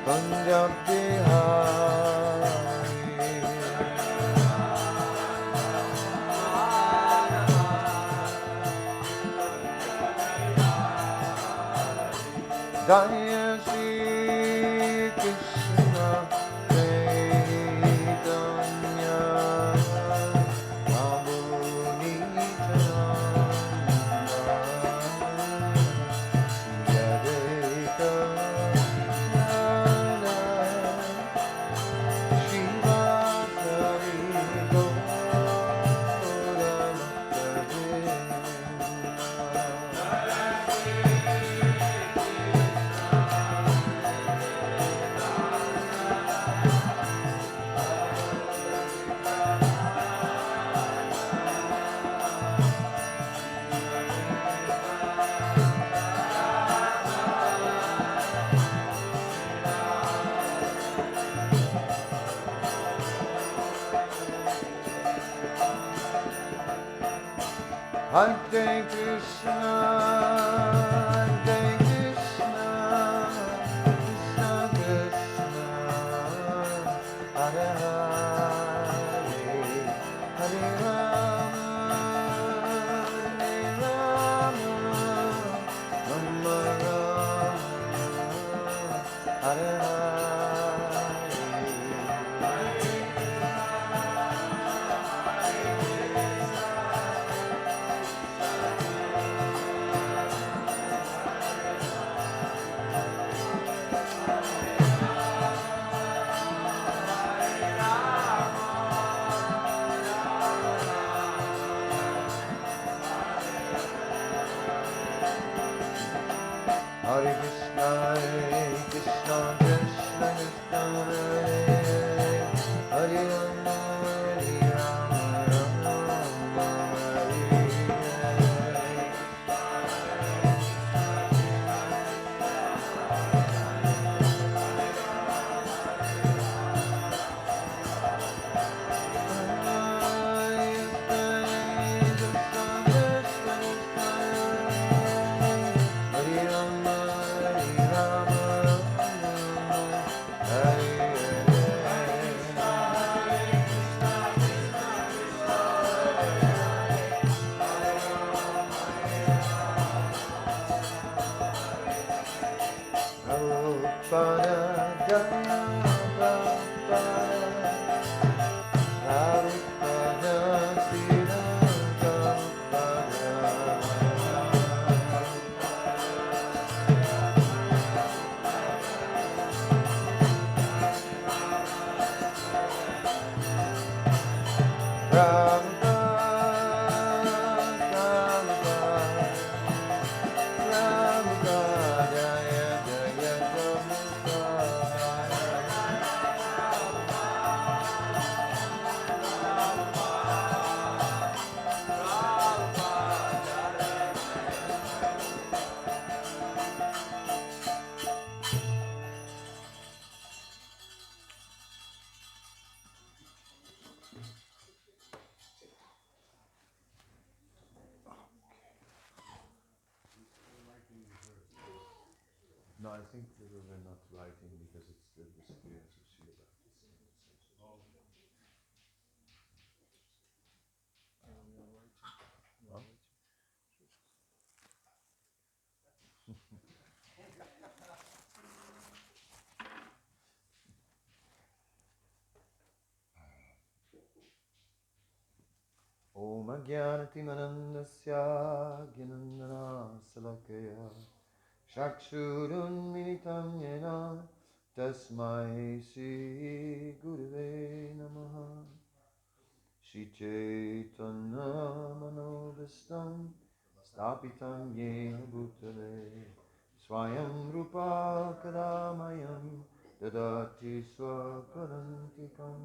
Punjab Bihari. Jaya Shri Krishna Chaitanya Prabhu Nityananda Shri Advaita Hare Krishna, Hare Krishna, Krishna Krishna, Hare Hare, Hare Rama, Hare Rama, Rama Rama, Hare Hare. Hare Krishna, Krishna Krishna, Hare Hare Rama, Hare Rama, Rama Hare Hare. No, I think they were not writing because it's the disappearance of Srila Om Ajnanatimanandasya Gyanandana Salakaya Chakshurun Militam Yena Tasmai Sri Gurave Namaha Shri Chaitanya Manobhistam Stapitam Yena Bhutale Swayam Rupa Kadamayam Dadati Swaparantikam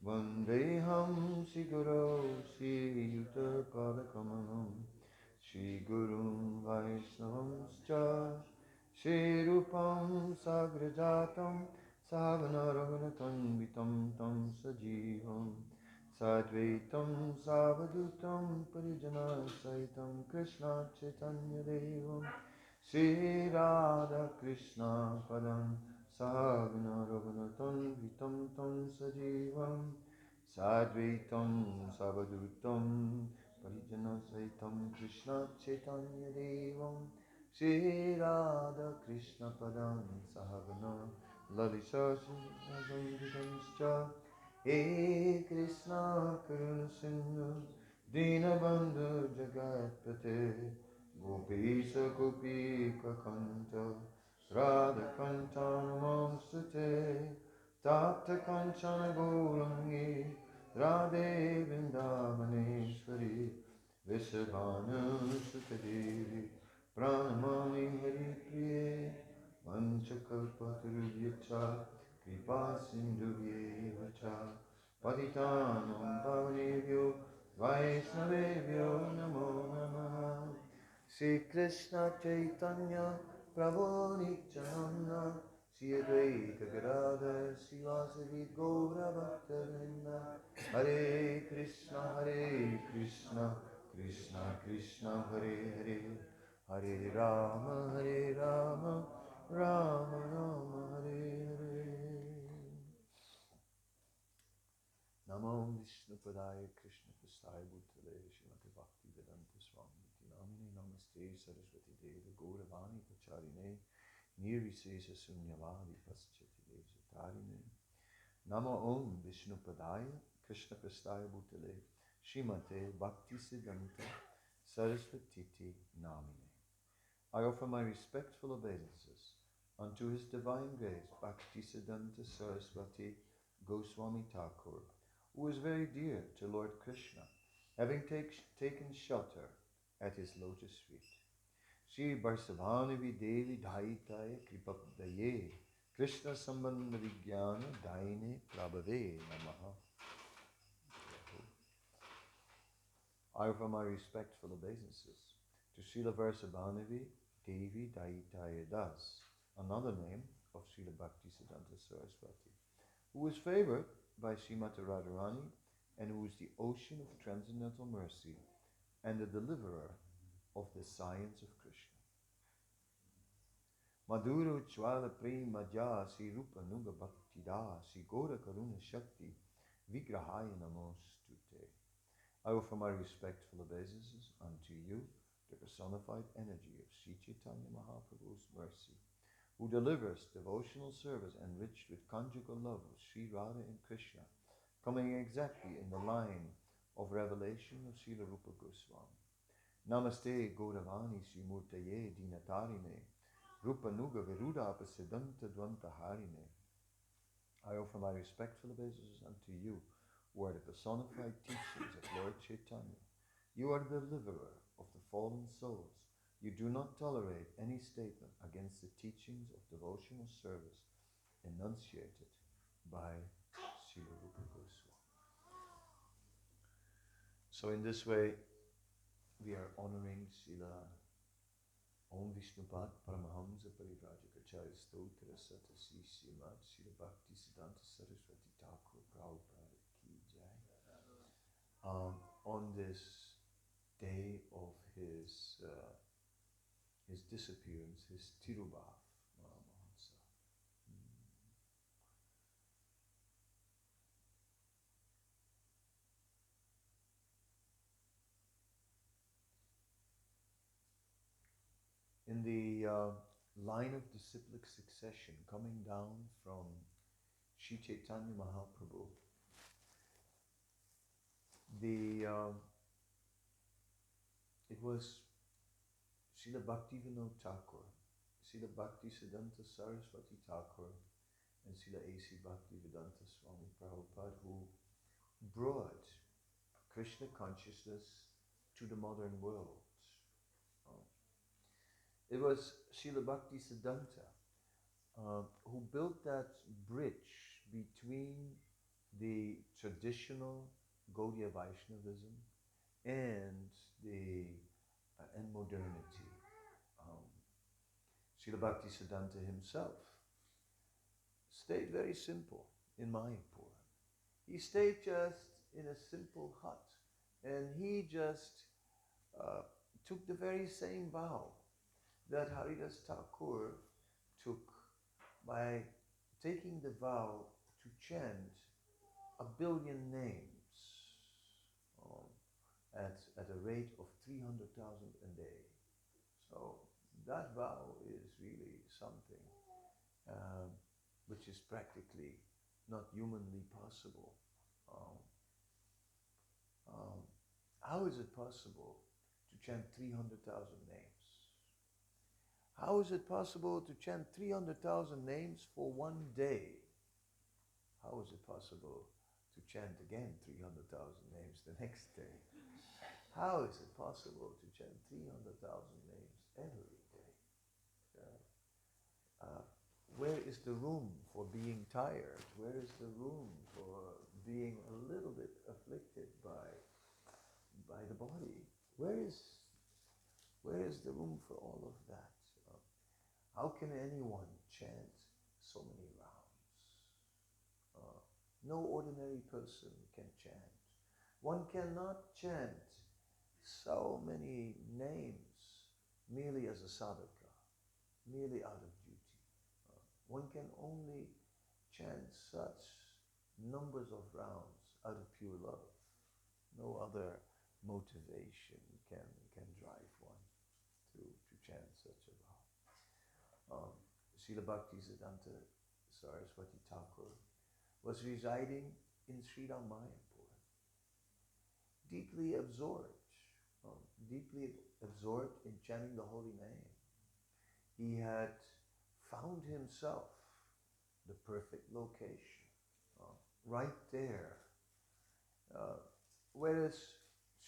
Vandeham Shri Guru Shri Yuta Padakamanam Shri Guru Vaishnavamscha Shri Rupam Sagrajatam Savana Raghunatanvitam Tam Sajivam Sadvaitam Savadutam Parijana Saitam Krishna Chaitanya Devam Shri Radha Krishna Padam Sagna Raghunatam Vitam Tam Sajivam Sadvaitam Savadutam Parijana Saitam Krishna Chaitanya Devam Shri Radha Krishna Padam Sahagana Lalisa Sindhu He Krishna Karuna Sindhu Dinabandhu Jagatpate Gopisa Gopika Kanta Radha Kanta Namaste Tapta Kanchana Gourangi Radhe Vrindavaneshwari Vishabhanu Sutadevi Pranamani Hari Priye Manchakalpatarubhyacha Kripa Sindhuvyevacha Patitanam Pavanebhyo Vaishnavebhyo Namo Namaha Shri Krishna Chaitanya Prabhu Nityananda Shri Advaita Gadadhar Sivasadi Gaura Bhaktavinda Hare Krishna Krishna Krishna Hare Hare Hare Rama Rama Rama Hare Hare Namo Vishnu Padaya Krishna Prasthaya Bhutale Srimati Bhaktsidhanta Swami Namine Namaste Saraswati Deva Gauravani Pacharine Nirvisesa Sunyavadi Paschati Devatarine Namo Om Vishnu Padaya Krishna Prasthaya Bhutale Srimate Bhaktisiddhanta Saraswati Namine. I offer my respectful obeisances unto His Divine Grace Bhaktisiddhanta Saraswati Goswami Thakur, who is very dear to Lord Krishna, having taken shelter at his lotus feet. Shri Varsavanavi Devi Dhaitaya Kripapdaye Krishna Sambandha Vijnana Daine Prabhave Namaha. I offer my respectful obeisances to Srila Varsavanavi Devi Daitaya Das, another name of Srila Bhaktisiddhanta Saraswati, who is favored by Srimati Radharani and who is the ocean of transcendental mercy and the deliverer of the science of Krishna. Madhuru Chwala Prema Ja Sri Rupa Nuga Bhaktida Sri Gora Karuna Shakti Vigrahaya Namostute. I offer my respectful obeisances unto you, the personified energy of Sri Chaitanya Mahaprabhu's mercy, who delivers devotional service enriched with conjugal love of Sri Radha and Krishna, coming exactly in the line of revelation of Srila Rupa Goswami. Namaste Gauravani Sri Murtaye Dinatarine Rupa Nuga Viruda Apasiddhanta Dvanta Harine. I offer my respectful obeisances unto you, who are the personified teachings of Lord Chaitanya. You are the deliverer of the fallen souls. You do not tolerate any statement against the teachings of devotional service enunciated by Srila Rupa Goswami. So in this way, we are honoring Srila Om Vishnupad Paramahamsa Parivrajacharya Stotra Sata Sri Srimad Srila Bhaktisiddhanta Saraswati Thakur Prabhupada Ki Jai. On this day of his disappearance, his Tirobhava Mahamahotsav. In the line of disciplic succession coming down from Sri Chaitanya Mahaprabhu, it was Srila Bhaktivinoda Thakur, Srila Bhaktisiddhanta Saraswati Thakur, and Srila A.C. Bhaktivedanta Swami Prabhupada who brought Krishna consciousness to the modern world. It was Srila Bhaktisiddhanta who built that bridge between the traditional Gaudiya Vaishnavism and modernity. Srila Bhaktisiddhanta himself stayed very simple in Mayapur. He stayed just in a simple hut, and he just took the very same vow that Haridas Thakur took by taking the vow to chant 1,000,000,000 names at a rate of 300,000 a day. So that vow is really something which is practically not humanly possible. Um, how is it possible to chant 300,000 names? How is it possible to chant 300,000 names for one day? How is it possible to chant again 300,000 names the next day? How is it possible to chant 300,000 names every day? Where is the room for being tired? Where is the room for being a little bit afflicted by the body? Where is the room for all of that? How can anyone chant so many rounds? No ordinary person can chant. One cannot chant so many names merely as a sadhaka, merely out of duty. One can only chant such numbers of rounds out of pure love. No other motivation can drive one to chant such a vow. Srila Bhaktisiddhanta Saraswati Thakur was residing in Sri Mayapur, deeply absorbed in chanting the holy name. He had found himself the perfect location, right there. Whereas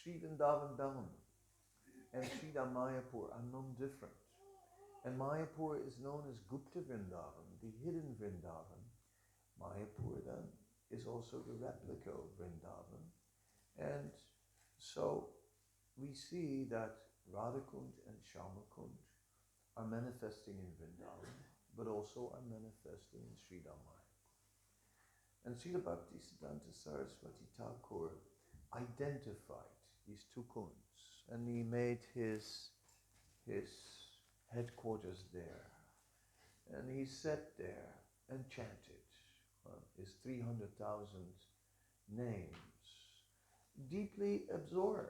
Sri Vrindavan Dham and Sri Mayapur are non-different. And Mayapur is known as Gupta Vrindavan, the hidden Vrindavan. Mayapur then is also the replica of Vrindavan. And so we see that Radhakund and Shyamakund are manifesting in Vrindavan, but also are manifesting in Sri Mayapur. And Srila Bhaktisiddhanta Saraswati Thakur identified these two kunds, and he made his headquarters there. And he sat there and chanted his 300,000 names, deeply absorbed,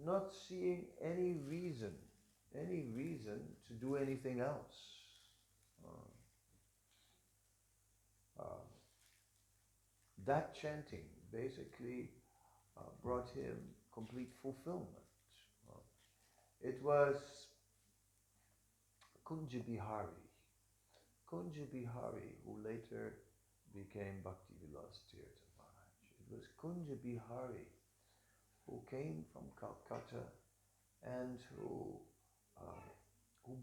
not seeing any reason to do anything else. That chanting basically brought him complete fulfillment. It was Kunja Bihari, who later became Bhaktivilas Tirtha Maharaj. It was Kunja Bihari who came from Calcutta and who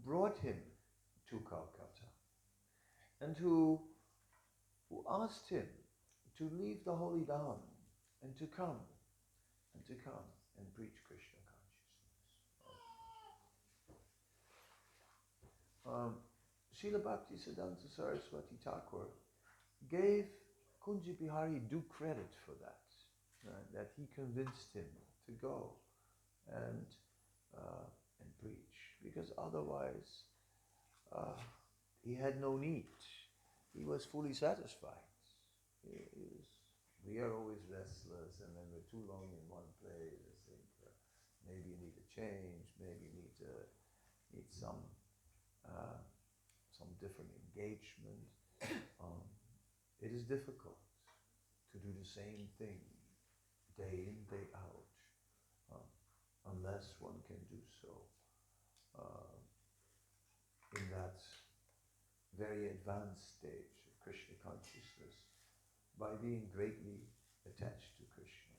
brought him to Calcutta, and who asked him to leave the holy Dham and to come and preach Krishna consciousness. Srila Bhaktisiddhanta Saraswati Thakur gave Kunja Bihari due credit for that he convinced him to go and preach, because otherwise he had no need. He was fully satisfied. We are always restless, and then we're too long in one place. I think maybe you need a change. Maybe you need some different engagement. It is difficult to do the same thing day in, day out, unless one can do so in that very advanced stage of Krishna consciousness, by being greatly attached to Krishna.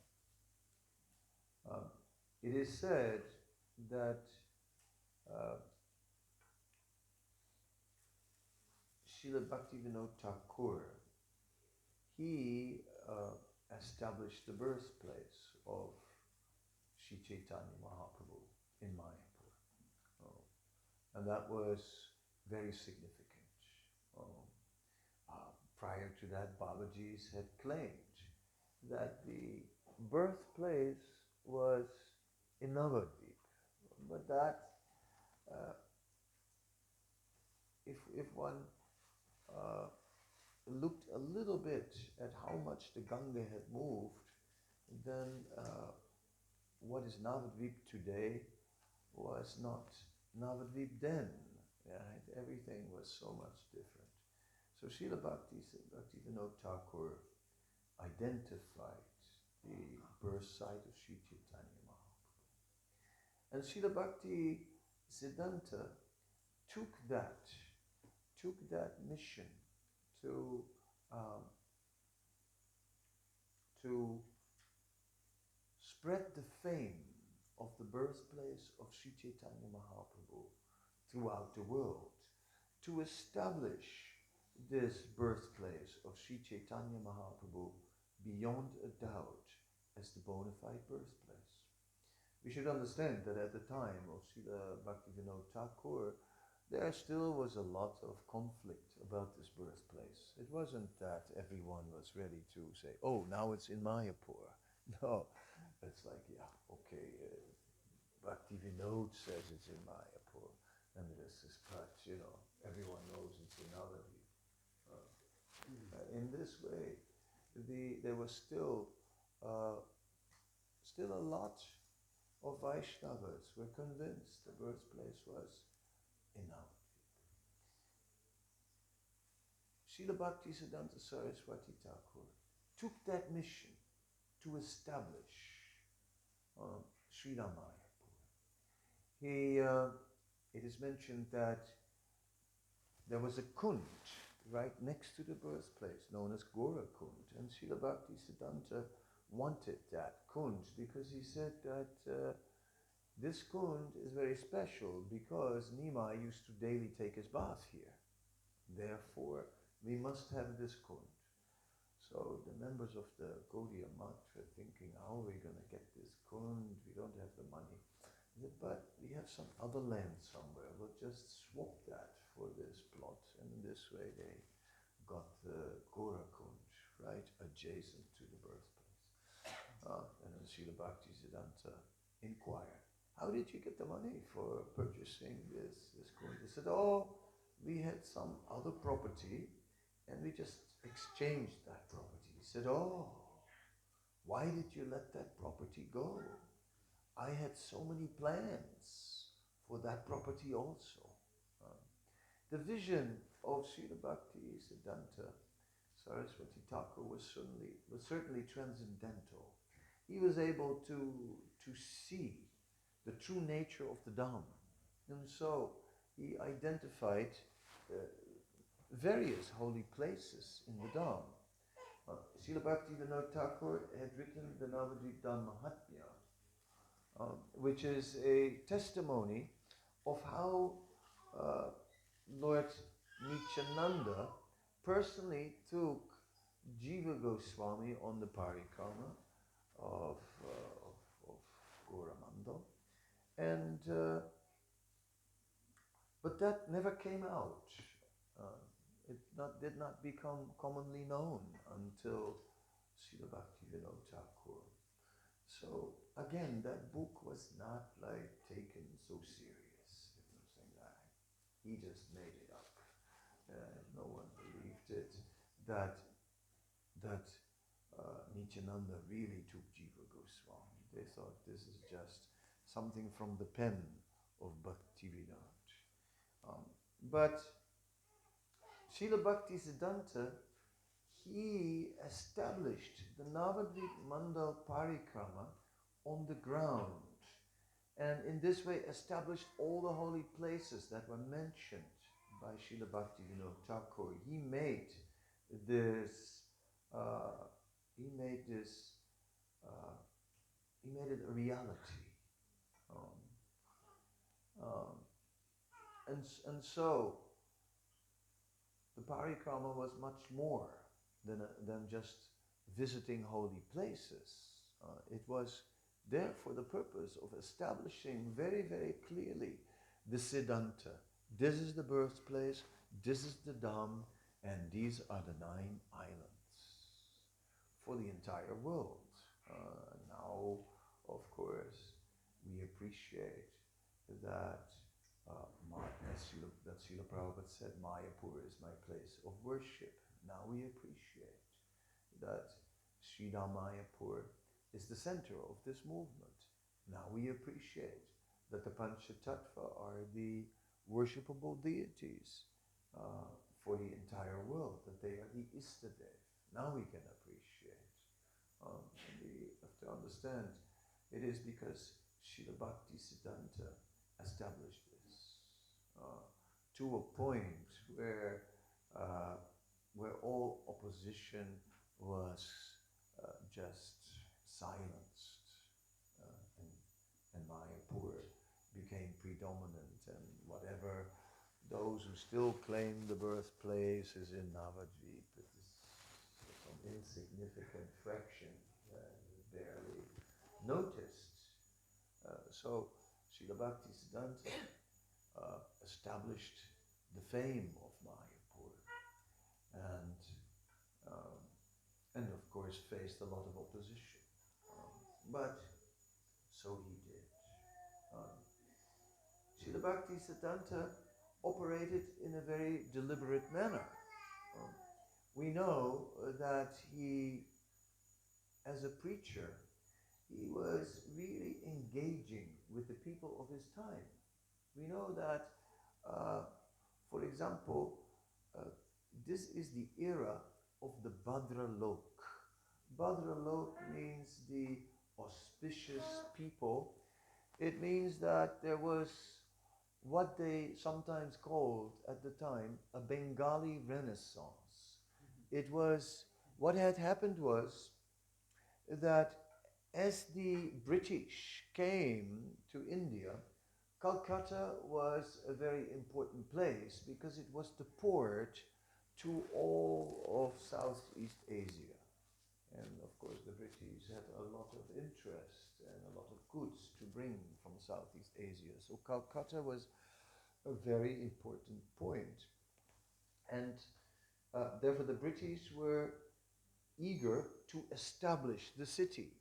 It is said that Srila Bhaktivinoda Thakur, he established the birthplace of Sri Chaitanya Mahaprabhu in Mayapur. And that was very significant. Prior to that, Babaji's had claimed that the birthplace was in Navadvip, but that if if one looked a little bit at how much the Ganga had moved, then what is Navadvip today was not Navadvip then. Right? Everything was so much different. So Srila Bhaktivinoda Thakur identified the birth site of Sri Chaitanya Mahaprabhu. And Srila Bhaktisiddhanta took that mission to spread the fame of the birthplace of Sri Chaitanya Mahaprabhu throughout the world, to establish this birthplace of Sri Chaitanya Mahaprabhu beyond a doubt as the bona fide birthplace. We should understand that at the time of Srila Bhaktivinoda Thakur, there still was a lot of conflict about this birthplace. It wasn't that everyone was ready to say, oh, now it's in Mayapur. No, it's like, yeah, okay, Bhaktivinoda says it's in Mayapur. And this is but, everyone knows it's in Navadvip. In this way, there was still a lot of Vaishnavas were convinced the birthplace was in Navadvip. Srila Bhaktisiddhanta Saraswati Thakur took that mission to establish Sri Ramayapur. It is mentioned that there was a kund right next to the birthplace known as Gora Kund, and Srila Bhaktisiddhanta wanted that kund because he said that this kund is very special because Nimai used to daily take his bath here. Therefore, we must have this kund. So the members of the Gaudiya Math were thinking, how are we going to get this kund? We don't have the money. But we have some other land somewhere. We'll just swap that for this plot. And in this way they got the Gora Kund right adjacent to the birthplace. And then Srila Bhaktisiddhanta inquired, how did you get the money for purchasing this kund? They said, oh, we had some other property and we just exchanged that property. He said, oh, why did you let that property go? I had so many plans for that property also. The vision of Srila Bhaktisiddhanta Saraswati Thakur was certainly transcendental. He was able to see the true nature of the Dham. And so he identified various holy places in the Dham. Srila Bhaktisiddhanta Thakur had written the Navadvip Dham Mahatmya, which is a testimony of how Lord Nityananda personally took Jiva Goswami on the parikrama of Goramandal, and but that never came out. It did not become commonly known until Srila Bhaktivinoda Thakur. So again, that book was not like taken so serious. You know, saying that he just made it up. No one believed it. That Nityananda really took Jiva Goswami. They thought this is just something from the pen of Bhaktivinoda. But Srila Bhaktisiddhanta, he established the Navadvip Mandal Parikrama on the ground, and in this way established all the holy places that were mentioned by Srila Bhaktivinoda Thakur. He made it a reality. And so the parikrama was much more than just visiting holy places. It was there for the purpose of establishing very, very clearly the Siddhanta. This is the birthplace, this is the Dham, and these are the 9 islands for the entire world. Now, of course, we appreciate that That Srila Prabhupada said, Mayapur is my place of worship. Now we appreciate that Sridham Mayapur is the center of this movement. Now we appreciate that the Panchatattva are the worshipable deities for the entire world, that they are the Istadev. Now we can appreciate. And we have to understand, it is because Srila Bhaktisiddhanta established this to a point where all opposition was just silenced, and Mayapur became predominant, and whatever those who still claim the birthplace is in Navadvip, it is some insignificant fraction, barely noticed. So Srila Bhaktisiddhanta established the fame of Mayapur, and of course faced a lot of opposition, but so he did. Srila Bhaktisiddhanta operated in a very deliberate manner. We know that he, as a preacher, he was really engaging with the people of his time. We know that, for example, this is the era of the Bhadralok. Bhadralok means the auspicious people. It means that there was what they sometimes called at the time a Bengali Renaissance. It was, what had happened was that as the British came to India, Calcutta was a very important place because it was the port to all of Southeast Asia. And of course the British had a lot of interest and a lot of goods to bring from Southeast Asia. So Calcutta was a very important point. And therefore the British were eager to establish the city.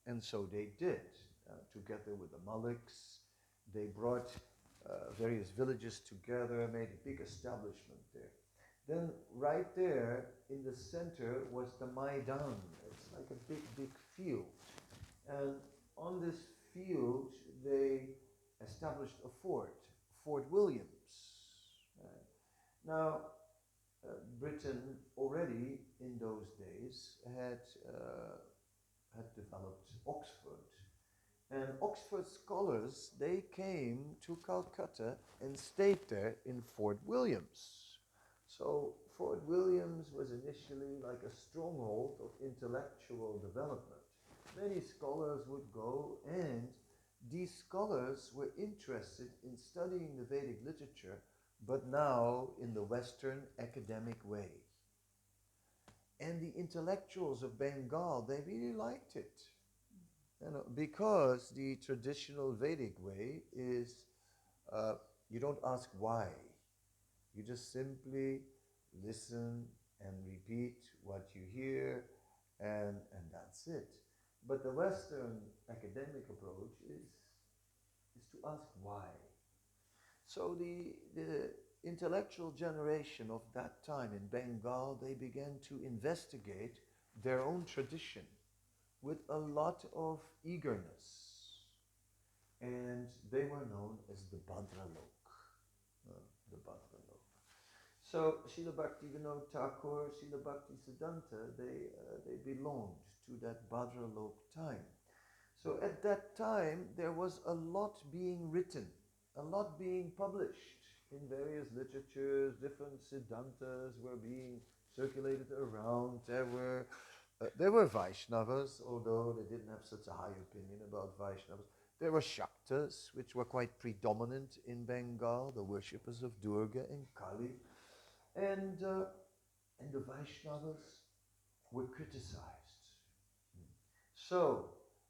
And so they did. Together with the Maliks, they brought various villages together, made a big establishment there. Then right there in the center was the Maidan. It's like a big, big field. And on this field, they established a fort, Fort Williams. Now, Britain already in those days had developed Oxford. And Oxford scholars, they came to Calcutta and stayed there in Fort Williams. So Fort Williams was initially like a stronghold of intellectual development. Many scholars would go, and these scholars were interested in studying the Vedic literature, but now in the Western academic way. And the intellectuals of Bengal, they really liked it. Because the traditional Vedic way is, you don't ask why. You just simply listen and repeat what you hear, and that's it. But the Western academic approach is to ask why. So the intellectual generation of that time in Bengal, they began to investigate their own tradition with a lot of eagerness. And they were known as the Bhadralok. The Bhadralok. So Srila Bhaktivinoda Thakur, Srila Bhaktisiddhanta, they belonged to that Bhadralok time. So at that time, there was a lot being written, a lot being published in various literatures. Different Siddhantas were being circulated around. There were Vaishnavas, although they didn't have such a high opinion about Vaishnavas. There were Shaktas, which were quite predominant in Bengal, the worshippers of Durga and Kali. And the Vaishnavas were criticized. So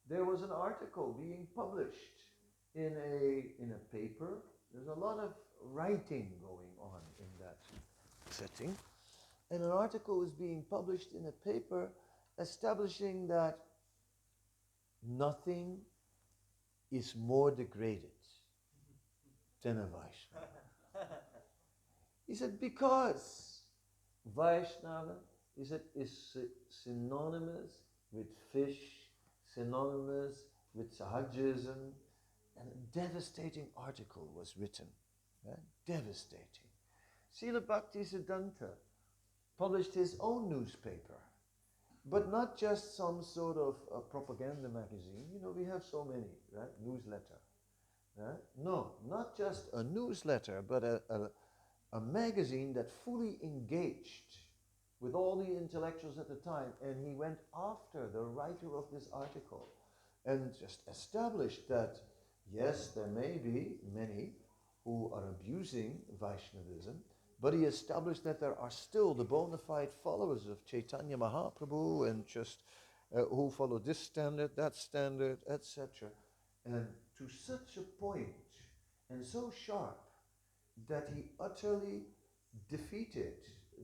there was an article being published in a paper. There's a lot of writing going on in that setting. And an article was being published in a paper establishing that nothing is more degraded than a Vaishnava? He said, because Vaishnava, he said, is synonymous with fish, synonymous with Sahajism, and a devastating article was written. Devastating. Srila Bhaktisiddhanta published his own newspaper, but not just some sort of a propaganda magazine. You know, we have so many, right? Newsletter. Right? No, not just a newsletter, but a magazine that fully engaged with all the intellectuals at the time, and he went after the writer of this article and just established that, yes, there may be many who are abusing Vaishnavism, but he established that there are still the bona fide followers of Chaitanya Mahaprabhu and just who follow this standard, that standard, etc. And to such a point, and so sharp, that he utterly defeated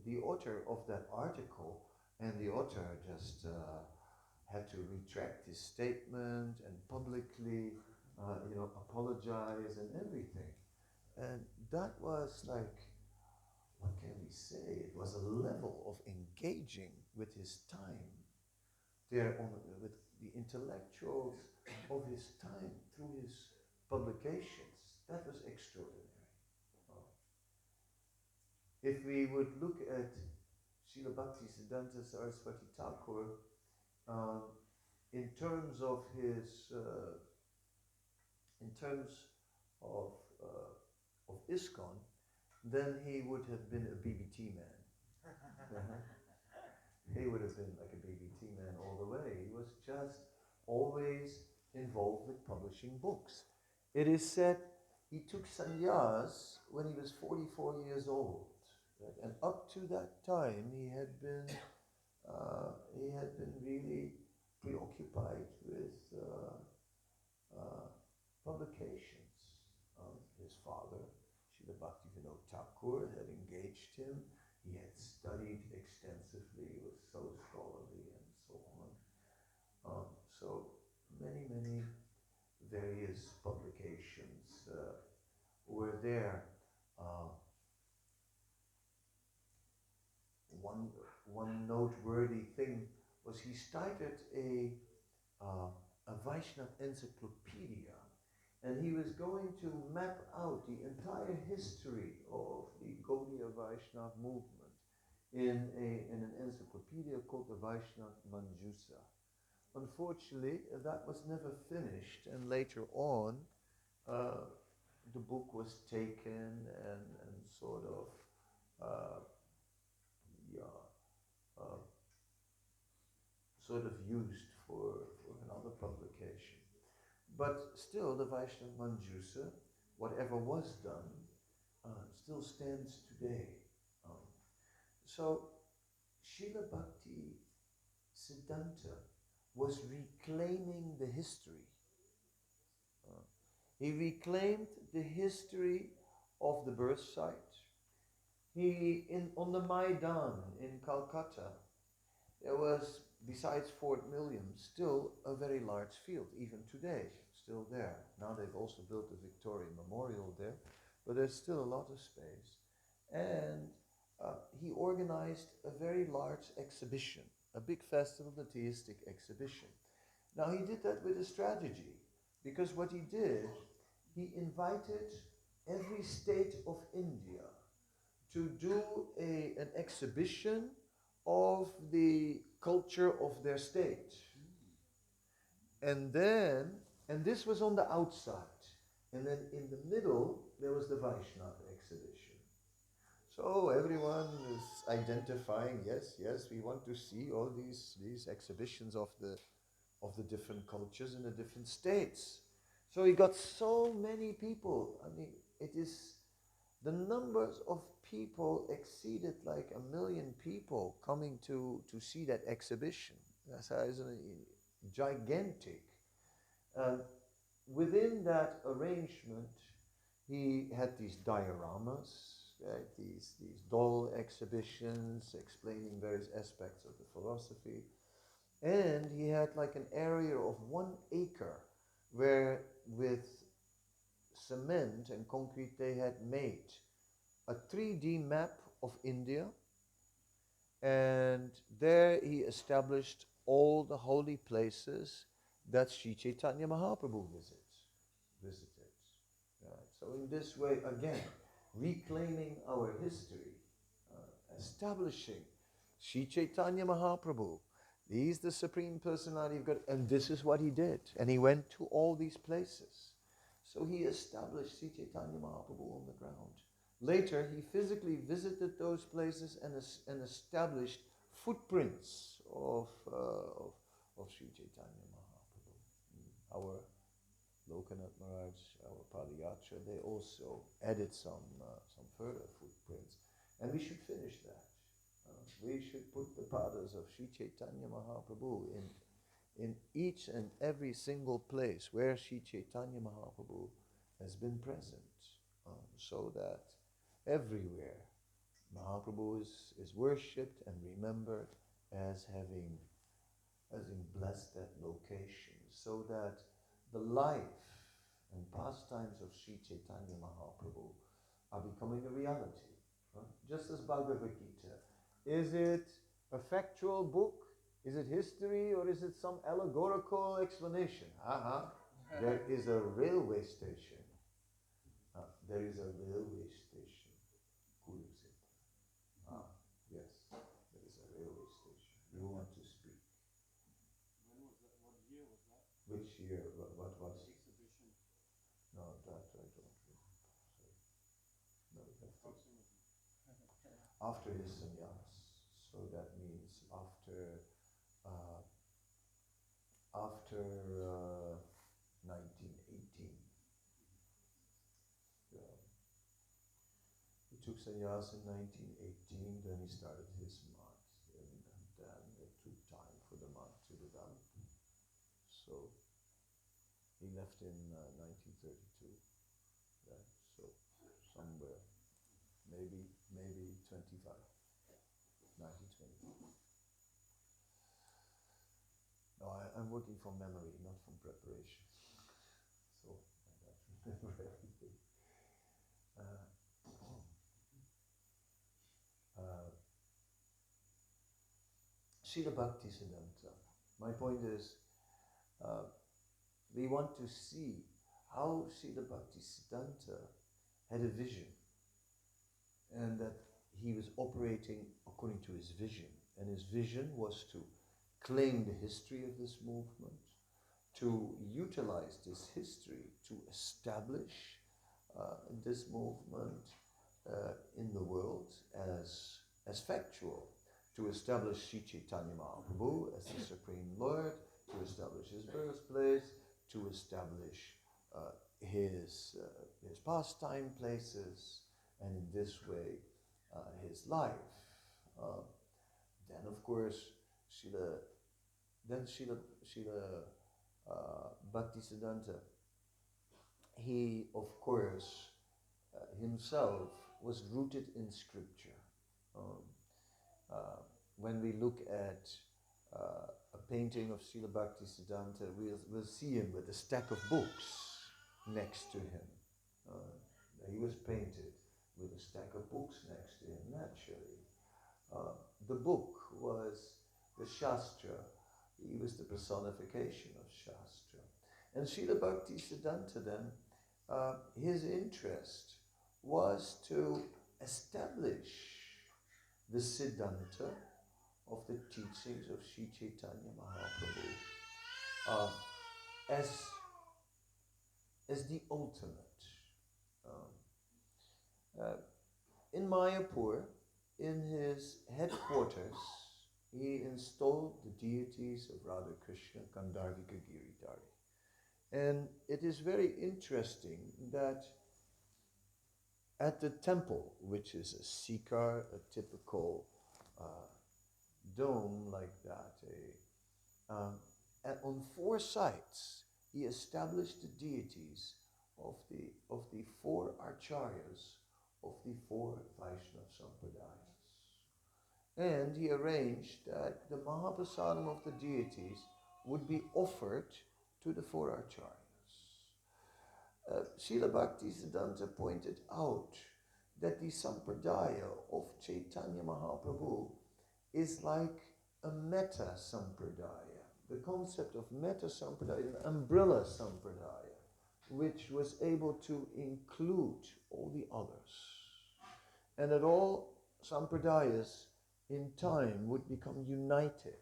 the author of that article, and the author just had to retract his statement and publicly, apologize and everything. And that was like, what can we say? It was a level of engaging with his time there with the intellectuals of his time through his publications. That was extraordinary. If we would look at Srila Bhaktisiddhanta Saraswati Thakur in terms of his, in terms of ISKCON, then he would have been a BBT man. He would have been like a BBT man all the way. He was just always involved with publishing books. It is said he took sannyas when he was 44 years old. Right? And up to that time, he had been really preoccupied with publications. His father, Srila Bhaktivinoda Thakur, had engaged him. He had studied extensively, was so scholarly and so on. So many various publications were there. One noteworthy thing was he started a Vaishnava encyclopedia, and he was going to map out the entire history of the Gaudiya Vaishnava movement in an encyclopedia called the Vaishnava Manjusa. Unfortunately, that was never finished, and later on, the book was taken and sort of used for another publication. But still, the Vaishnava Manjusa, whatever was done, still stands today. So, Srila Bhakti Siddhanta was reclaiming the history. He reclaimed the history of the birth site. On the Maidan in Calcutta, there was, besides Fort William, still a very large field, even today, still there. Now they've also built a Victoria Memorial there, but there's still a lot of space. And he organized a very large exhibition, a big festival, the theistic exhibition. Now he did that with a strategy, because what he did, he invited every state of India to do an exhibition of the culture of their state. And this was on the outside. And then in the middle, there was the Vaishnava exhibition. So everyone is identifying, yes, we want to see all these exhibitions of the different cultures in the different states. So he got so many people. I mean, the numbers of people exceeded like 1 million people coming to see that exhibition. That's gigantic. Within that arrangement, he had these dioramas, right? These doll exhibitions explaining various aspects of the philosophy. And he had like an area of 1 acre where with cement and concrete they had made a 3D map of India, and there he established all the holy places that Sri Chaitanya Mahaprabhu visited. Right? So in this way, again, reclaiming our history, establishing Sri Chaitanya Mahaprabhu. He's the Supreme Personality of God, and this is what he did. And he went to all these places. So he established Sri Chaitanya Mahaprabhu on the ground. Later, he physically visited those places and established footprints of Sri Chaitanya Mahaprabhu. Our Lokanath Maharaj, our Padayatra, they also added some further footprints. And we should finish that. We should put the padas of Sri Chaitanya Mahaprabhu in each and every single place where Sri Chaitanya Mahaprabhu has been present, so that everywhere Mahaprabhu is worshipped and remembered as having blessed that location, so that the life and pastimes of Sri Chaitanya Mahaprabhu are becoming a reality. Right? Just as Bhagavad Gita. Is it a factual book? Is it history, or is it some allegorical explanation? There is a railway station. There is a railway station. Yes, there is a railway station. You want to speak? When was that? What year was that? Which year? What was it? Exhibition. No, that I don't remember. No, after his sannyas. So that means after 1918. Yeah. He took sannyas in 1918, then he started his mat, and then it took time for the mat to develop. So he left in 1932. Right? So somewhere, maybe 25. 1920. No, I'm working from memory, not from preparation. So I don't remember everything. Srila Bhaktisiddhanta. My point is, we want to see how Srila Bhaktisiddhanta had a vision, and that he was operating according to his vision. And his vision was to claim the history of this movement, to utilize this history to establish this movement in the world as factual, to establish Sri Chaitanya Mahaprabhu as the Supreme Lord, to establish his birthplace, to establish his pastime places, and in this way his life. Then of course Srila Bhaktisiddhanta, he of course himself was rooted in scripture. When we look at a painting of Srila Bhaktisiddhanta, we'll see him with a stack of books next to him. He was painted with a stack of books next to him, naturally. The book was the Shastra. He was the personification of Shastra. And Srila Bhaktisiddhanta then, his interest was to establish the Siddhanta of the teachings of Sri Chaitanya Mahaprabhu as the ultimate. In Mayapur, in his headquarters, he installed the deities of Radha Krishna, Gandharvika Giridhari. And it is very interesting that at the temple, which is a sikar, a typical dome like that, and on 4 sides, he established the deities of the 4 acharyas of the 4 Vaishnava Sampradayas. And he arranged that the Mahaprasadam of the deities would be offered to the 4 acharyas. Srila Bhaktisiddhanta pointed out that the sampradaya of Chaitanya Mahaprabhu is like a meta sampradaya. The concept of meta sampradaya, an umbrella sampradaya, which was able to include all the others. And that all sampradayas in time would become united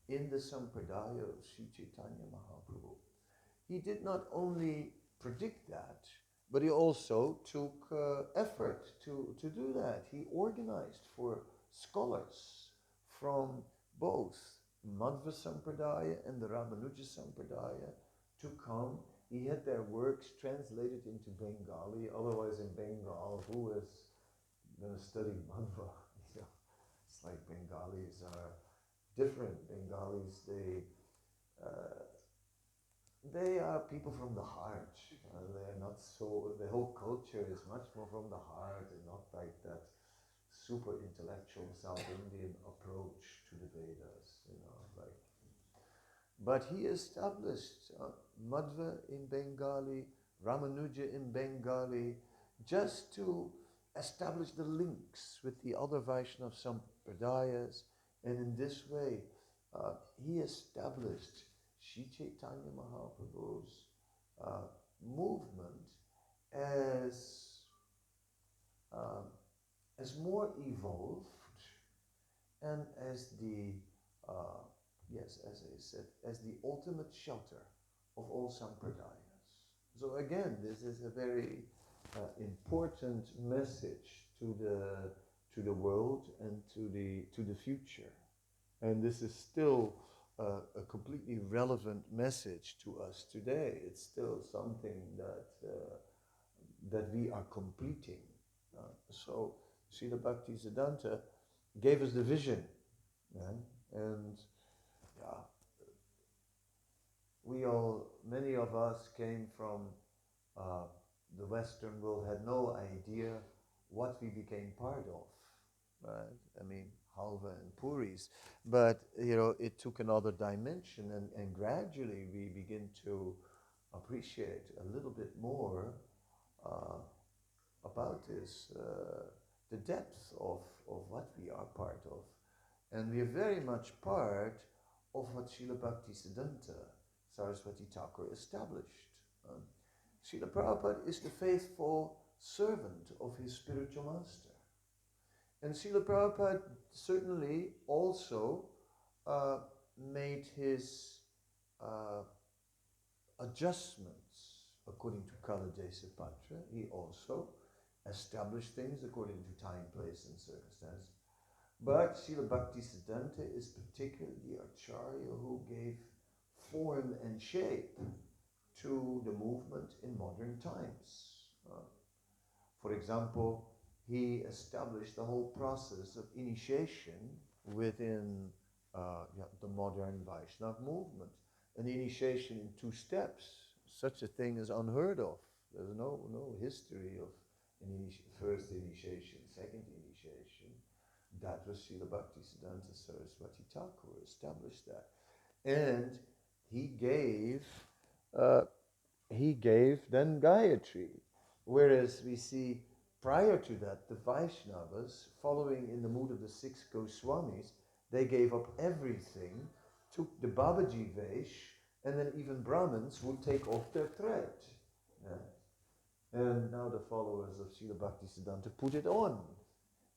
in the sampradaya of Sri Chaitanya Mahaprabhu. He did not only predict that, but he also took effort to do that. He organized for scholars from both Madhva Sampradaya and the Ramanuja Sampradaya to come. He had their works translated into Bengali, otherwise in Bengal, who is going to study Madhva? You know, it's like Bengalis are different. Bengalis, they are people from the heart. They're not so, the whole culture is much more from the heart and not like that super intellectual South Indian approach to the Vedas, you know, like. But he established Madhva in Bengali, Ramanuja in Bengali, just to establish the links with the other Vaishnava Sampradayas, and in this way, he established Sri Chaitanya Mahaprabhu's movement as more evolved and as the yes, as I said, as the ultimate shelter of all sampradayas. So again, this is a very important message to the world and to the future, and this is still a completely relevant message to us today. It's still something that we are completing. So Srila Bhaktisiddhanta gave us the vision, and many of us came from the Western world, had no idea what we became part of, right? I mean, halva and puris, but it took another dimension, and gradually we begin to appreciate a little bit more about this, the depth of what we are part of. And we are very much part of what Srila Bhaktisiddhanta Saraswati Thakur established. Srila Prabhupada is the faithful servant of his spiritual master. And Srila Prabhupada certainly also made his adjustments according to Kala Desa Patra. He also established things according to time, place, and circumstance. But Srila Bhaktisiddhanta is particularly the Acharya who gave form and shape to the movement in modern times. For example, he established the whole process of initiation within the modern Vaishnava movement. An initiation in 2 steps, such a thing is unheard of. There's no history of first initiation, second initiation. That was Srila Bhaktisiddhanta Saraswati Thakur established that. And he gave then Gayatri. Whereas we see prior to that, the Vaishnavas, following in the mood of the 6 Goswamis, they gave up everything, took the Babaji Vesh, and then even Brahmins would take off their thread. Yeah. And now the followers of Srila Bhaktisiddhanta put it on,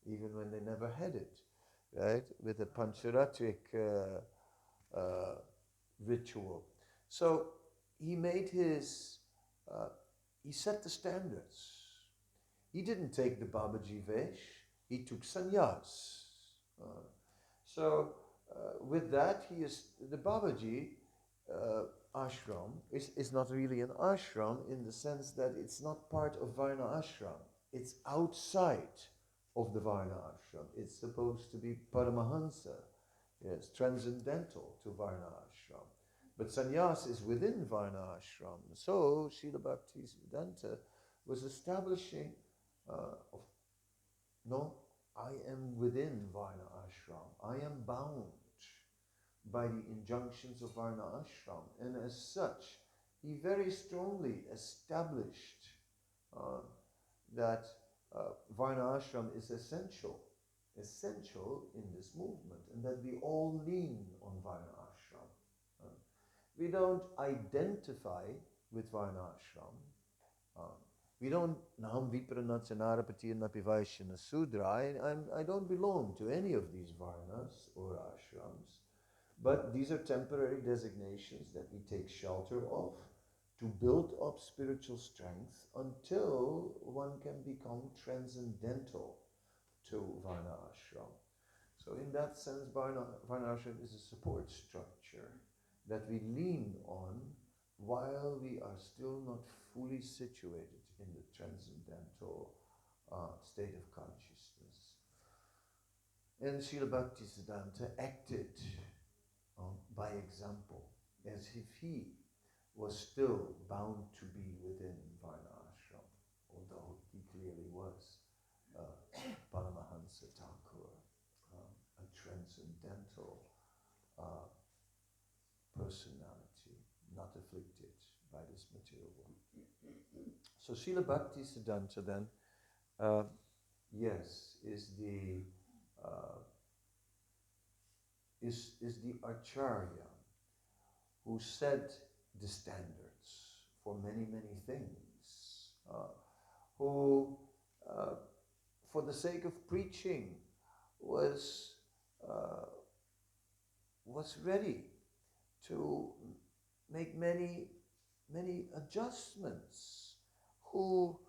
even when they never had it, right? With a Pancharatric ritual. So he made he set the standards. He didn't take the Babaji Vesh, he took sannyas. With that, the Babaji ashram is not really an ashram in the sense that it's not part of Varna ashram. It's outside of the Varna ashram. It's supposed to be Paramahansa. Yes, transcendental to Varna ashram. But sannyas is within Varna ashram. So Srila Bhaktisiddhanta was establishing, I am within Varna ashram. I am bound by the injunctions of Varna ashram. And as such, he very strongly established that Varna ashram is essential in this movement, and that we all lean on Varna ashram. We don't identify with Varna ashram. We don't, Naham Vipranats and Arapatirnapi Vaishyana Sudra. I don't belong to any of these Varnas or ashrams, but these are temporary designations that we take shelter of to build up spiritual strength until one can become transcendental to Varna ashram. So in that sense, Varna ashram is a support structure that we lean on while we are still not fully situated in the transcendental state of consciousness. And Srila Bhaktisiddhanta acted by example, as if he was still bound to be within Varna ashram, although he clearly was Paramahansa Thakur, a transcendental personality, not afflicted by this material world. So Srila Bhaktisiddhanta then, yes, is the Acharya who set the standards for many, many things, who, for the sake of preaching, was ready to make many adjustments, who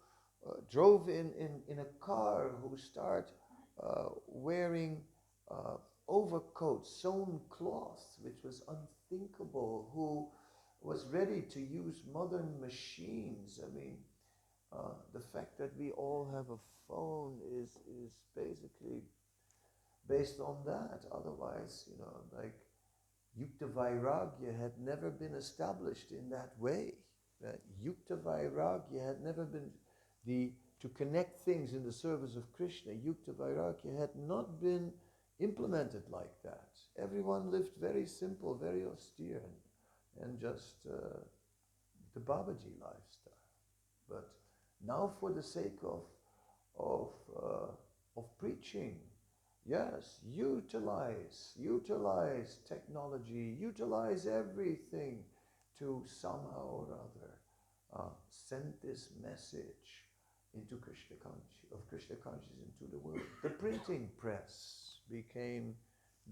drove in a car, who started wearing overcoats, sewn cloth, which was unthinkable, who was ready to use modern machines. I mean, the fact that we all have a phone is basically based on that. Otherwise, like Yukta Vairagya had never been established in that way. Yukta Vairagya had never been to connect things in the service of Krishna. Yukta Vairagya had not been implemented like that. Everyone lived very simple, very austere, and just the Babaji lifestyle. But now, for the sake of preaching, yes, utilize technology, utilize everything to somehow or other send this message into Krishna consciousness into the world. The printing press became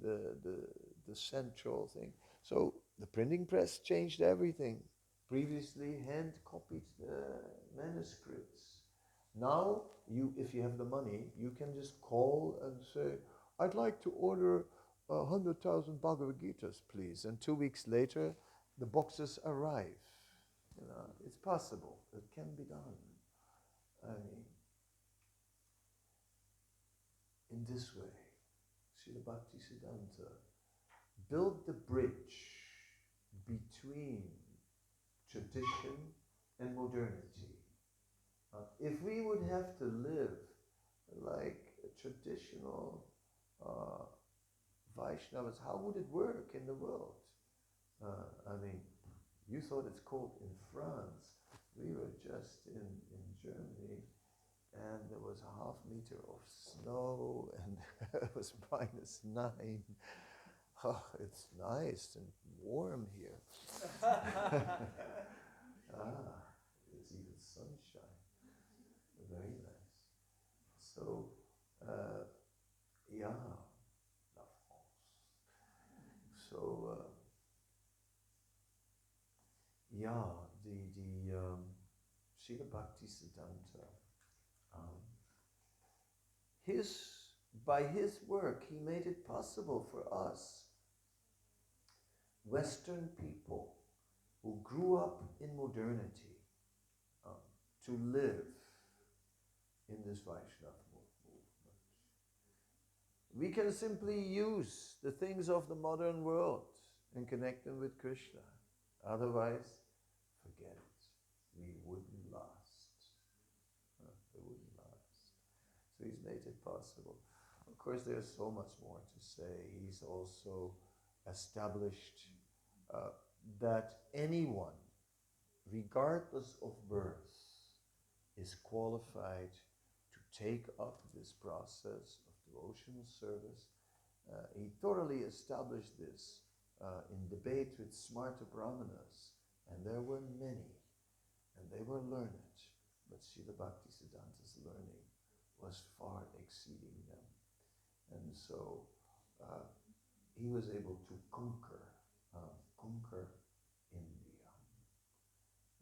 the central thing. So the printing press changed everything. Previously, hand-copied manuscripts. Now, if you have the money, you can just call and say, I'd like to order 100,000 Bhagavad Gitas, please. And 2 weeks later, the boxes arrive. It's possible. It can be done. I mean, in this way, Srila Bhaktisiddhanta built the bridge between tradition and modernity. If we would have to live like traditional Vaishnavas, how would it work in the world? I mean, you thought it's cold in France. We were just in Germany, and there was a half meter of snow, and it was -9. Oh, it's nice and warm here. It's even sunshine. Very nice. So, yeah, la France. So, yeah, the Srila Bhaktisiddhanta, by his work, he made it possible for us, Western people who grew up in modernity, to live in this Vaishnava movement. We can simply use the things of the modern world and connect them with Krishna. Otherwise, forget it. We wouldn't last. It wouldn't last. So he's made it possible. Of course, there's so much more to say. He's also established that anyone regardless of birth, is qualified to take up this process of devotional service. He thoroughly established this in debate with smarta brahmanas, and there were many, and they were learned, but Srila Bhaktisiddhanta's learning was far exceeding them. And so he was able to conquer India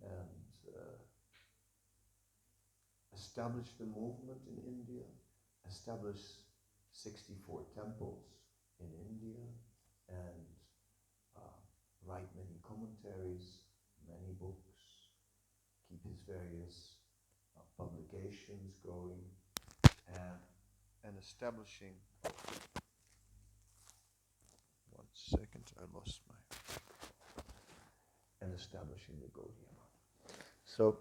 and establish the movement in India, establish 64 temples in India, and write many commentaries, many books, keep his various publications going, and establishing. One second, I lost my. And establishing the Gaudiya Math. So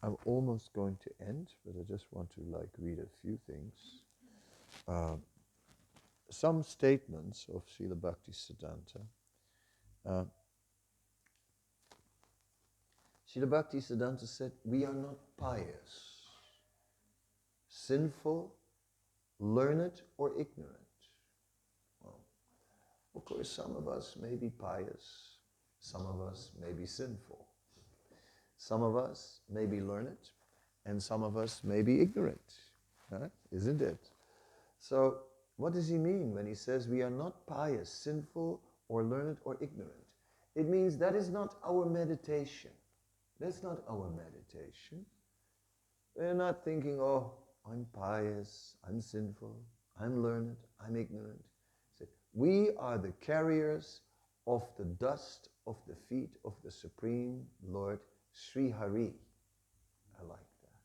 I'm almost going to end, but I just want to read a few things. Some statements of Srila Bhaktisiddhanta. Srila Bhaktisiddhanta said, we are not pious, sinful, learned, or ignorant. Well, of course, some of us may be pious, some of us may be sinful. Some of us may be learned, and some of us may be ignorant. Isn't it? So, what does he mean when he says we are not pious, sinful, or learned, or ignorant? It means that is not our meditation. That's not our meditation. We're not thinking, oh, I'm pious, I'm sinful, I'm learned, I'm ignorant. We are the carriers of the dust of the feet of the Supreme Lord Sri Hari. I like that.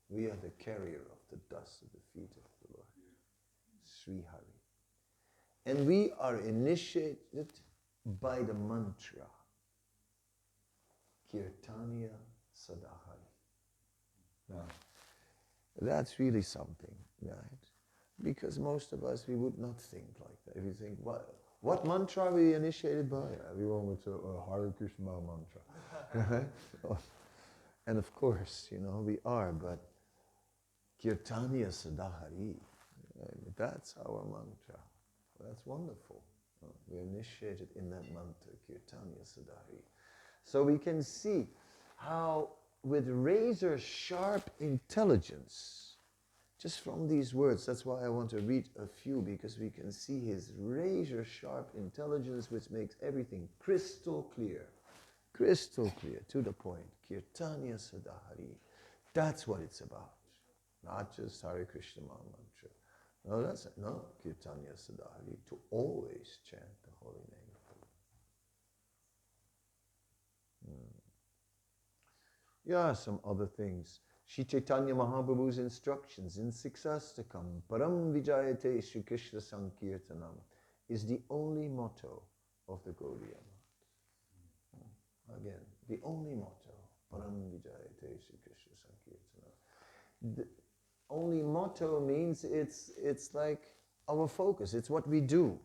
We are the carrier of the dust of the feet of the Lord Sri Hari. And we are initiated by the mantra Kirtaniya Sadahari. Now, that's really something, right? Because most of us, we would not think like that. If you think, what mantra are we initiated by? Everyone would say, Hare Krishna mantra. Right? And of course, we are, but Kirtaniya Sadahari, that's our mantra. That's wonderful. We're initiated in that mantra, Kirtaniya Sadahari. So we can see how with razor sharp intelligence, just from these words, that's why I want to read a few, because we can see his razor sharp intelligence, which makes everything crystal clear, to the point. Kirtaniya Sadahari. That's what it's about. Not just Hare Krishna mantra. No, that's it. No, Kirtaniya Sadahari, to always chant the holy name of the Lord. Yeah, some other things. Shri Chaitanya Mahaprabhu's instructions in Siksastakam, Param Vijayate Shri Krishna Sankirtanam, is the only motto of the Gaudiya Math. Again, the only motto, Param Vijayate Shri Krishna Sankirtanam. The only motto means it's like our focus, it's what we do.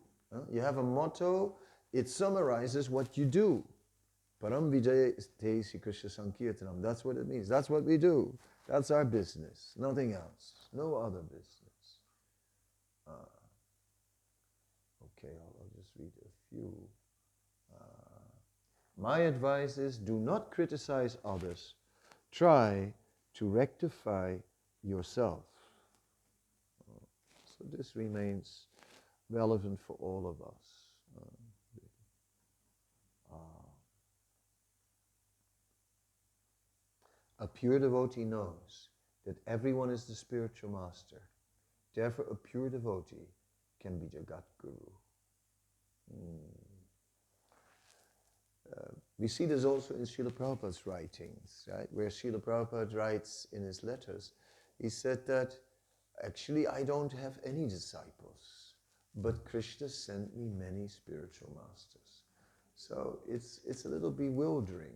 You have a motto, it summarizes what you do. Param Vijayate Shri Krishna Sankirtanam, that's what it means, that's what we do. That's our business, nothing else, no other business. Okay, I'll just read a few. My advice is, do not criticize others. Try to rectify yourself. So this remains relevant for all of us. A pure devotee knows that everyone is the spiritual master. Therefore, a pure devotee can be Jagat Guru. We see this also in Srila Prabhupada's writings, right? Where Srila Prabhupada writes in his letters, he said that, actually, I don't have any disciples, but Krishna sent me many spiritual masters. So it's a little bewildering,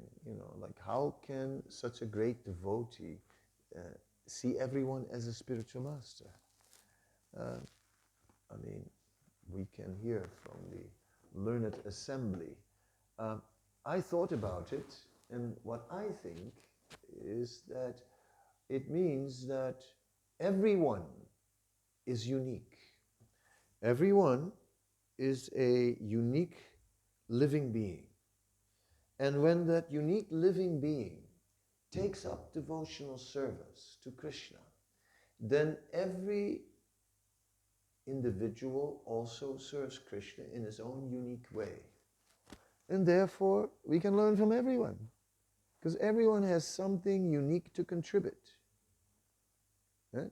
like how can such a great devotee see everyone as a spiritual master? We can hear from the learned assembly. I thought about it, and what I think is that it means that everyone is unique. Everyone is a unique living being. And when that unique living being takes up devotional service to Krishna, then every individual also serves Krishna in his own unique way. And therefore, we can learn from everyone, because everyone has something unique to contribute.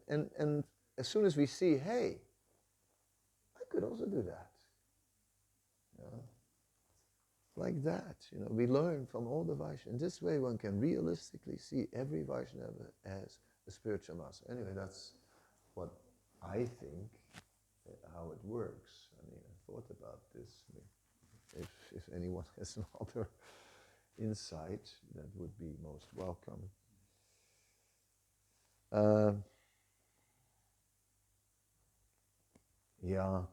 And as soon as we see, hey, I could also do that. Like that, we learn from all the Vaishnavas. In this way, one can realistically see every Vaishnava as a spiritual master. Anyway, that's what I think, how it works. I mean, I thought about this. If anyone has another insight, that would be most welcome. Yeah,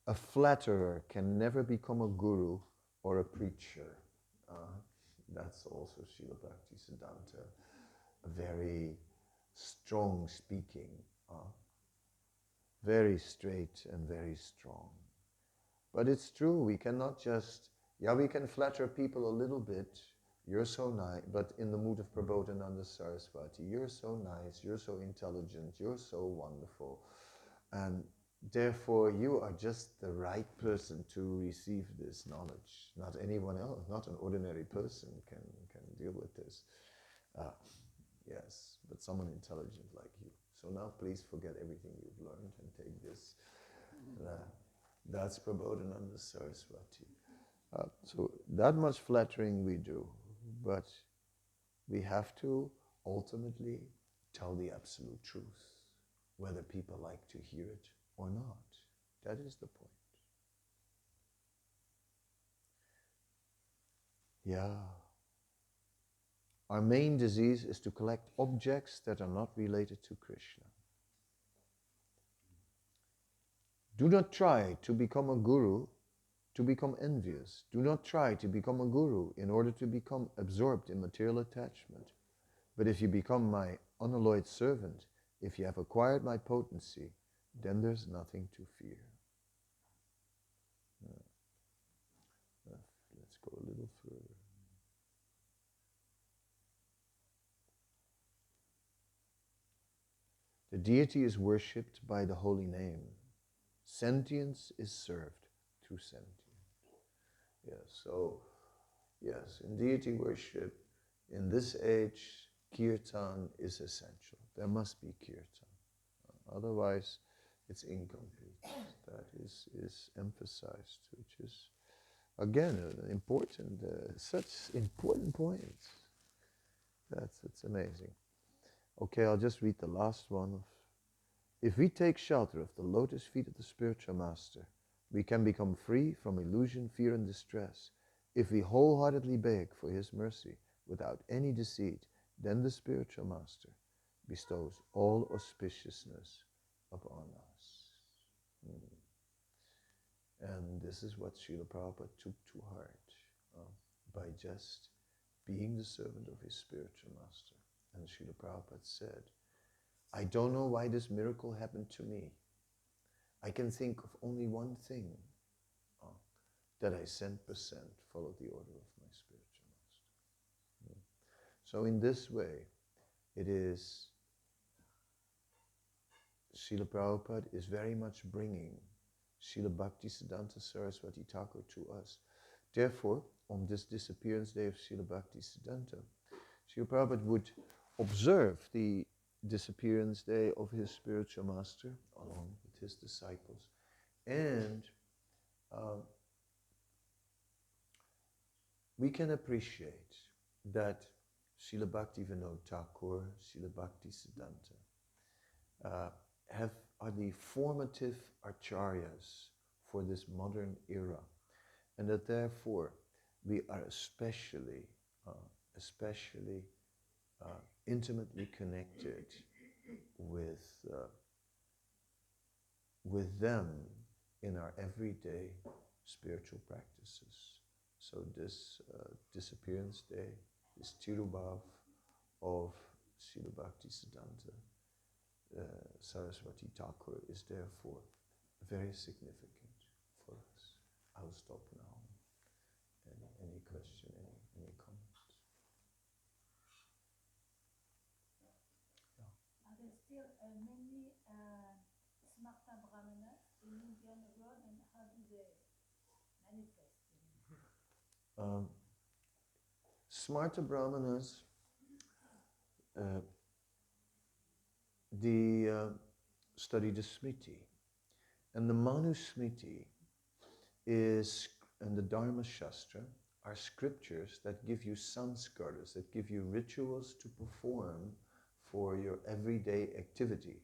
a flatterer can never become a guru or a preacher. That's also Srila Bhaktisiddhanta, a very strong speaking, very straight and very strong. But it's true, we cannot just, we can flatter people a little bit, you're so nice, but in the mood of Prabodhananda Saraswati, you're so nice, you're so intelligent, you're so wonderful, and therefore you are just the right person to receive this knowledge. Not anyone else, not an ordinary person can deal with this. Yes, but someone intelligent like you. So now please forget everything you've learned and take this. That's Prabodhananda Saraswati. So that much flattering we do, but we have to ultimately tell the absolute truth, whether people like to hear it or not. That is the point. Yeah. Our main disease is to collect objects that are not related to Krishna. Do not try to become a guru to become envious. Do not try to become a guru in order to become absorbed in material attachment. But if you become my unalloyed servant, if you have acquired my potency, then there's nothing to fear. Let's go a little further. The deity is worshipped by the holy name. Sentience is served through sentience. Yes, so, yes, in deity worship, in this age, kirtan is essential. There must be kirtan. Otherwise, it's incomplete. That is emphasized, which is, again, an important, such important points. It's amazing. Okay, I'll just read the last one. If we take shelter of the lotus feet of the spiritual master, we can become free from illusion, fear, and distress. If we wholeheartedly beg for his mercy without any deceit, then the spiritual master bestows all auspiciousness upon us. And this is what Srila Prabhupada took to heart by just being the servant of his spiritual master. And Srila Prabhupada said, I don't know why this miracle happened to me. I can think of only one thing, that I 100% follow the order of my spiritual master. So in this way, it is, Srila Prabhupada is very much bringing Srila Bhaktisiddhanta Saraswati Thakur to us. Therefore, on this disappearance day of Srila Bhaktisiddhanta, Srila Prabhupada would observe the disappearance day of his spiritual master along with his disciples. And we can appreciate that Srila Bhaktivinoda Thakur, Srila Bhaktisiddhanta are the formative acharyas for this modern era, and that therefore we are especially intimately connected with them in our everyday spiritual practices. So this disappearance day, this Tirobhava of Srila Bhaktisiddhanta Saraswati Thakur is therefore very significant for us. I'll stop now. Any question, any comments? Are there still many Smarta Brahmanas in Indian world, and how do they manifest? Smarta Brahmanas, the study the Smriti, and the Manusmriti is, and the Dharma Shastra are scriptures that give you sanskaras, that give you rituals to perform for your everyday activity.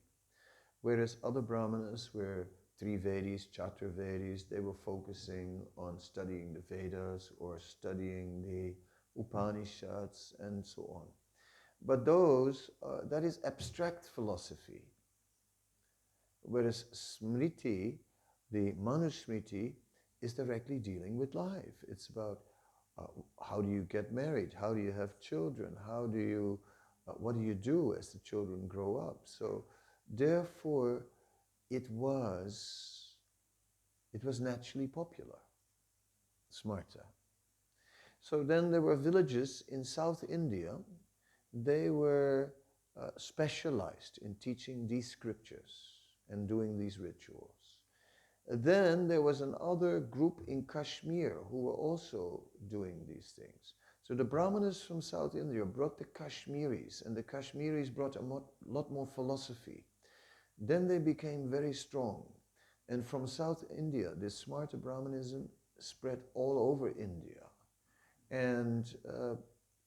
Whereas other Brahmanas were Trivedis, Chaturvedis, they were focusing on studying the Vedas or studying the Upanishads and so on. But those, that is abstract philosophy. Whereas Smriti, the Manusmriti, is directly dealing with life. It's about how do you get married? How do you have children? How do you, what do you do as the children grow up? So therefore, it was naturally popular, Smarta. So then there were villages in South India. They were specialized in teaching these scriptures and doing these rituals. Then there was another group in Kashmir who were also doing these things. So the Brahmanas from South India brought the Kashmiris, and the Kashmiris brought a lot more philosophy. Then they became very strong. And from South India, this Smarta Brahmanism spread all over India. And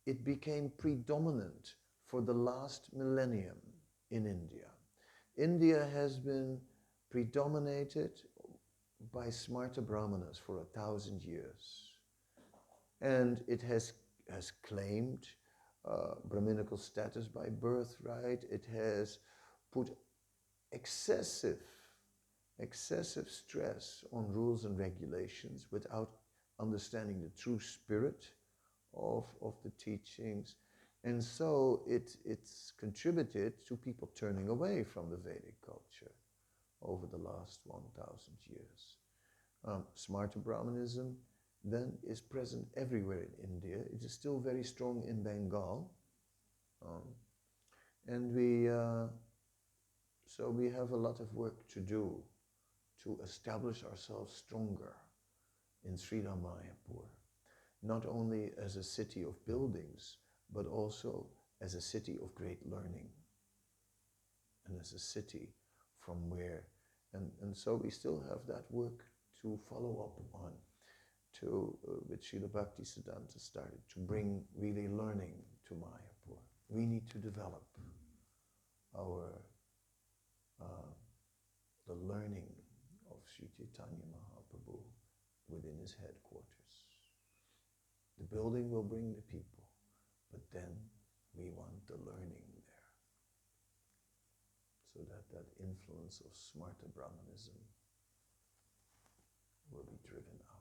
it became predominant for the last millennium in India. India has been predominated by Smarta Brahmanas for 1,000 years. And it has claimed Brahminical status by birthright. It has put excessive stress on rules and regulations without understanding the true spirit of the teachings. And so it's contributed to people turning away from the Vedic culture over the last 1,000 years. Smarta Brahmanism then is present everywhere in India. It is still very strong in Bengal. And so we have a lot of work to do to establish ourselves stronger in Sridham Mayapur, not only as a city of buildings, but also as a city of great learning, and as a city from where, and so we still have that work to follow up on, which Srila Bhaktisiddhanta started, to bring really learning to Mayapur. We need to develop the learning of Sri Chaitanya Mahaprabhu within his headquarters. The building will bring the people, but then we want the learning there, so that influence of Smarta Brahmanism will be driven out.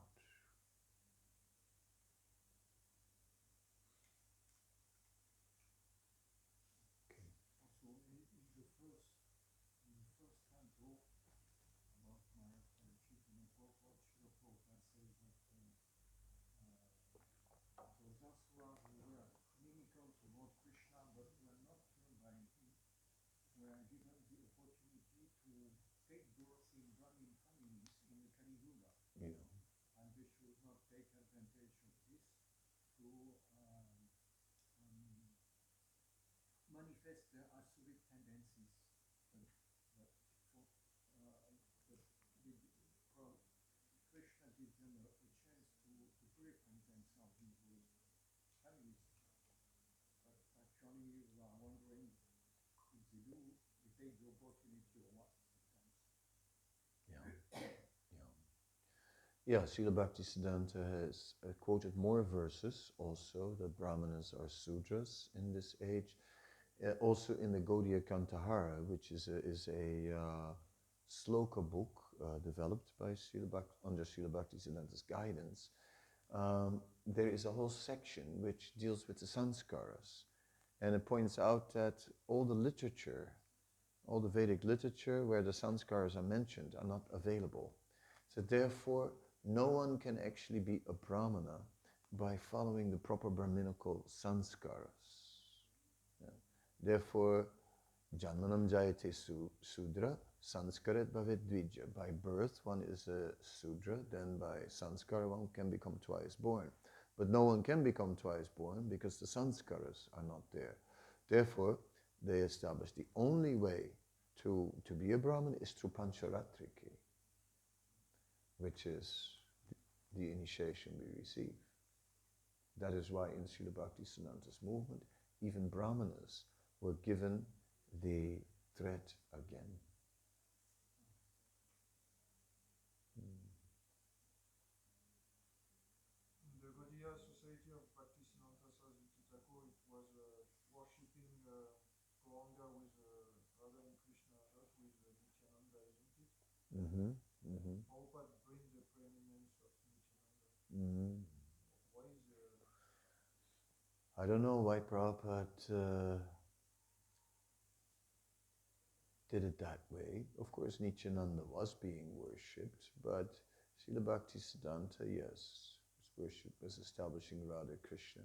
Were given the opportunity to take birth in Brahmin families in the Kali Yuga. Yeah. And we should not take advantage of this to manifest their asuric tendencies. Krishna gives them a chance to purify themselves in those families. But actually, we are wondering if they do, if they take the opportunity or what. Yeah, Srila Bhaktisiddhanta has quoted more verses also, that Brahmanas are Sudras in this age. Also in the Gaudiya Kantahara, which is a sloka book developed by under Srila Bhaktisiddhanta's guidance. there is a whole section which deals with the sanskaras. And it points out that all the literature, all the Vedic literature where the sanskaras are mentioned are not available. So therefore, no one can actually be a brahmana by following the proper brahminical sanskaras. Yeah. Therefore, Janmanam Jayate Sudra, Sanskarat Bhavet Dvija. By birth, one is a Sudra, then by sanskara, one can become twice born. But no one can become twice born because the sanskaras are not there. Therefore, they established the only way to be a Brahmin is through Pancharatriki, which is the initiation we receive. That is why in Srila Bhaktisiddhanta's movement, even Brahmanas were given the thread again. In the Gaudiya Society of Bhaktisiddhanta Saraswati Thakur, it was worshipping Gauranga with Radha and Krishna, not with Nityananda, isn't it? Prabhupada bring the preeminence of Nityananda. What is I don't know why Prabhupada did it that way. Of course, Nityananda was being worshipped, but Srila Bhaktisiddhanta, yes, his worship was establishing Radha Krishna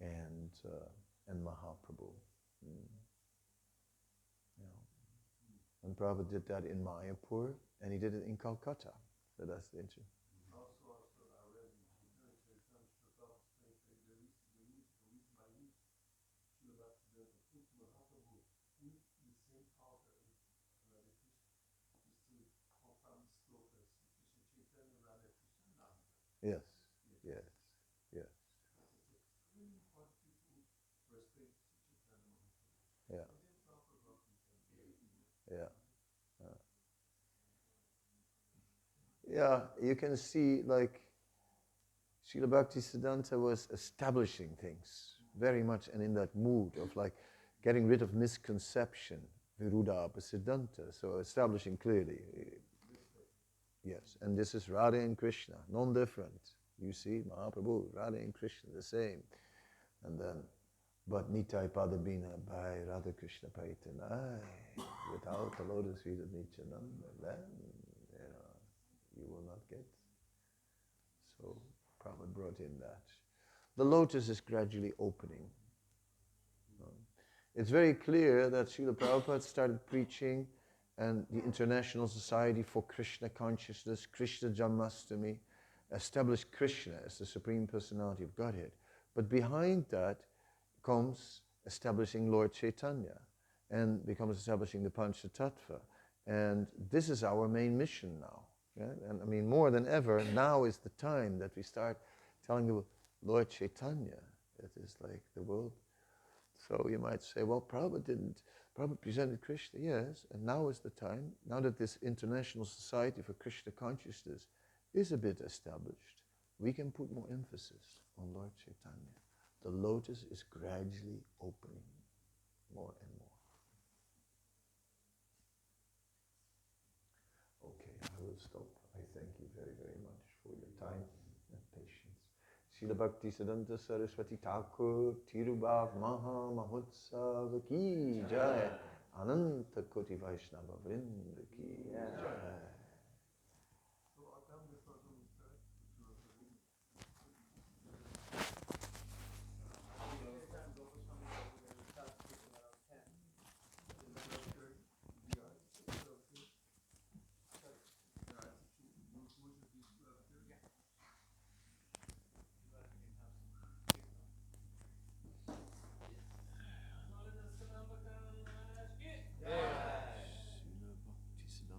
and Mahaprabhu. Yeah. And Prabhupada did that in Mayapur, and he did it in Calcutta. So that's the interesting. also I read in literature comes to talk the reason by which Srila Bhaktisiddhanta put Mahaprabhu in the same altar with Radha Krishna is to confirm slokas Krishna Chaitanya Radha Krishna Nanda. Yes, yes, yes. It's extremely important to respect Chaitanya Mahaprabhu. Yeah. And then Prabhupada Yeah. Yeah, you can see like Srila Bhaktisiddhanta was establishing things very much and in that mood of like getting rid of misconception, Viruddha Siddhanta, so establishing clearly. Yes, and this is Radha and Krishna, non-different. You see, Mahaprabhu, Radha and Krishna, the same. And then, but Nitai Padabhina by Radha Krishna Paitanai, without the lotus feet of Nityananda, then, you will not get. So Prabhupada brought in that. The lotus is gradually opening. It's very clear that Srila Prabhupada started preaching and the International Society for Krishna Consciousness, Krishna Janmastami, established Krishna as the Supreme Personality of Godhead. But behind that comes establishing Lord Chaitanya and becomes establishing the Panchatattva. And this is our main mission now. Yeah? And I mean, more than ever, now is the time that we start telling the Lord Chaitanya. It is like the world. So you might say, well, Prabhupada presented Krishna, yes, and now is the time, now that this International Society for Krishna Consciousness is a bit established, we can put more emphasis on Lord Chaitanya. The lotus is gradually opening more and more. Okay, I will stop. I thank you very, very much for your time and patience. Srila Bhaktisiddhanta Saraswati Thakur Tirobhava Maha Mahotsav Ki Jai Ananta Koti Vaishnava Vrinda Ki